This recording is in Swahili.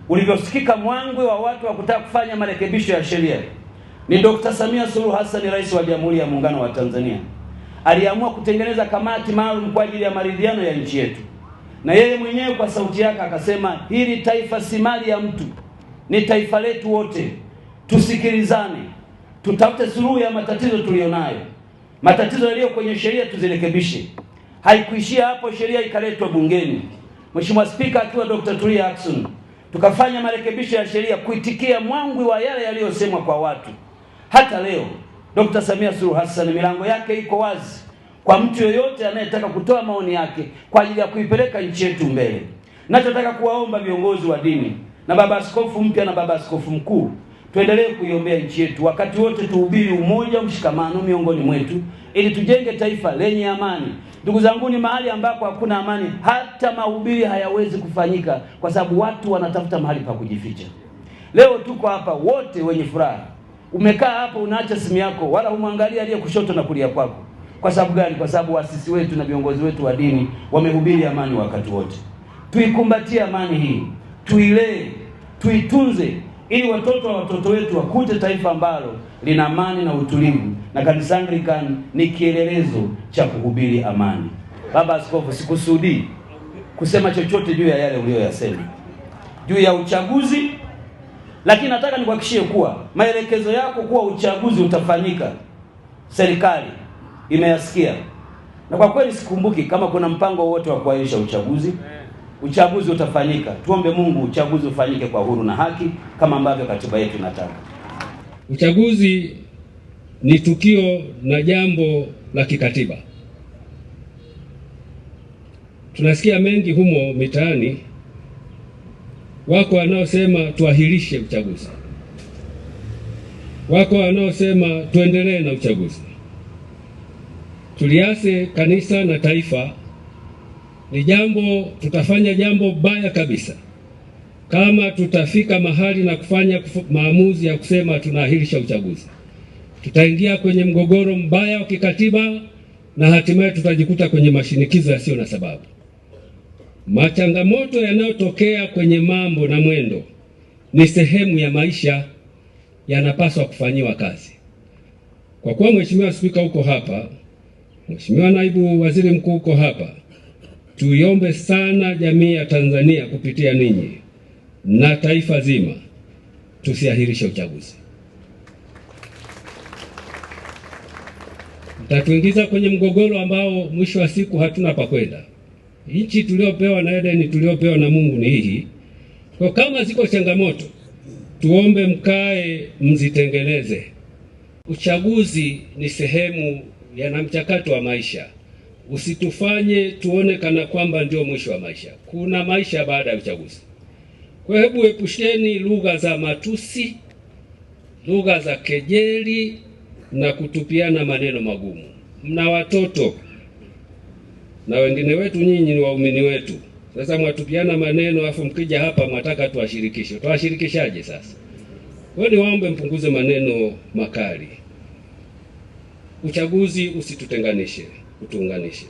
ulivyosikika mwangwe wa watu wa kutaka kufanya marekebisho ya sheria, ni Dr. Samia Suluhu Hassan, Rais wa Jamhuri ya Muungano wa Tanzania, aliamua kutengeneza kamati maalum kwa ajili ya maridhiano ya nchi yetu. Na yeye mwenyewe kwa sauti yake akasema, hili taifa si mali ya mtu, ni taifa letu wote. Tusikilizane, tutafute suluhu ya matatizo tulionayo. Matatizo yaliyo kwenye sheria tuzirekebishe. Haikuishia hapo, sheria ikaletwa bungeni. Mheshimiwa Spika akiwa Dr. Tulia Ackson, tukafanya marekebisho ya sheria kuitikia mwangwi wa yale yaliyosemwa kwa watu. Hata leo Dr. Samia Suluhu Hassan milango yake iko wazi kwa mtu yoyote anayetaka kutoa maoni yake kwa ajili ya kuipeleka nchi yetu mbele. Nachotaka kuwaomba viongozi wa dini na baba askofu mpya na baba askofu mkuu, tuendelee kuiombea nchi yetu. Wakati wote tuhubiri umoja, mshikamano miongoni mwetu ili tujenge taifa lenye amani. Ndugu zangu, ni mahali ambako hakuna amani, hata mahubiri hayawezi kufanyika kwa sababu watu wanatafuta mahali pa kujificha. Leo tuko hapa wote wenye furaha. Umekaa hapa unaacha simu yako, wala humwangalia aliye kushoto na kulia kwako. Kwa sababu gani? Kwa sababu waasisi wetu na viongozi wetu wa dini wamehubiri amani wakati wote. Tuikumbatie amani hii, tuilee, tuitunze, ili watoto wa watoto wetu wakute taifa ambalo lina amani na utulivu. Na Kanisa Anglikana ni kielelezo cha kuhubiri amani. Baba Askofu, sikusudii kusema chochote juu ya yale uliyoyasema juu ya uchaguzi, lakini nataka nikuhakikishie kuwa maelekezo yako kuwa uchaguzi utafanyika, serikali imeyasikia. Na kwa kweli sikumbuki kama kuna mpango wote wa kuahirisha uchaguzi. Uchaguzi utafanyika. Tuombe Mungu uchaguzi ufanyike kwa huru na haki kama ambavyo katiba yetu inataka. Uchaguzi ni tukio na jambo la kikatiba. Tunasikia mengi humo mitaani, wako wanaosema tuahirishe uchaguzi, wako wanaosema tuendelee na uchaguzi. Tuliase kanisa na taifa, tutafanya jambo baya kabisa kama tutafika mahali na kufanya maamuzi ya kusema tunaahirisha uchaguzi. Tutaingia kwenye mgogoro mbaya wa kikatiba na hatimaye tutajikuta kwenye mashinikizo yasiyo na sababu. Machangamoto yanayotokea kwenye mambo na mwendo ni sehemu ya maisha, yanapaswa kufanyiwa kazi. Kwa kuwa Mheshimiwa Spika uko hapa, Mheshimiwa Naibu Waziri Mkuu uko hapa, tuiombe sana jamii ya Tanzania kupitia ninyi na taifa zima, tusiahirishe uchaguzi. Mtatuingiza kwenye mgogoro ambao mwisho wa siku hatuna pa kwenda. Nchi tuliopewa na Eden, tuliopewa na Mungu ni hii. Kwa kama ziko changamoto, tuombe mkae mzitengeneze. Uchaguzi ni sehemu ya mchakato wa maisha. Usitufanye tuone kana kwamba ndio mwisho wa maisha. Kuna maisha baada ya uchaguzi. Kwa hebu epusheni lugha za matusi, lugha za kejeli na kutupiana maneno magumu. Mna watoto na wengine wetu, nyinyi ni waumini wetu. Sasa mwatupiana maneno afu mkija hapa mwataka tuwashirikishe. Tuwashirikishaje sasa? Kwa hiyo niwaombe mpunguze maneno makali. Uchaguzi usitutenganishe, utuunganishe.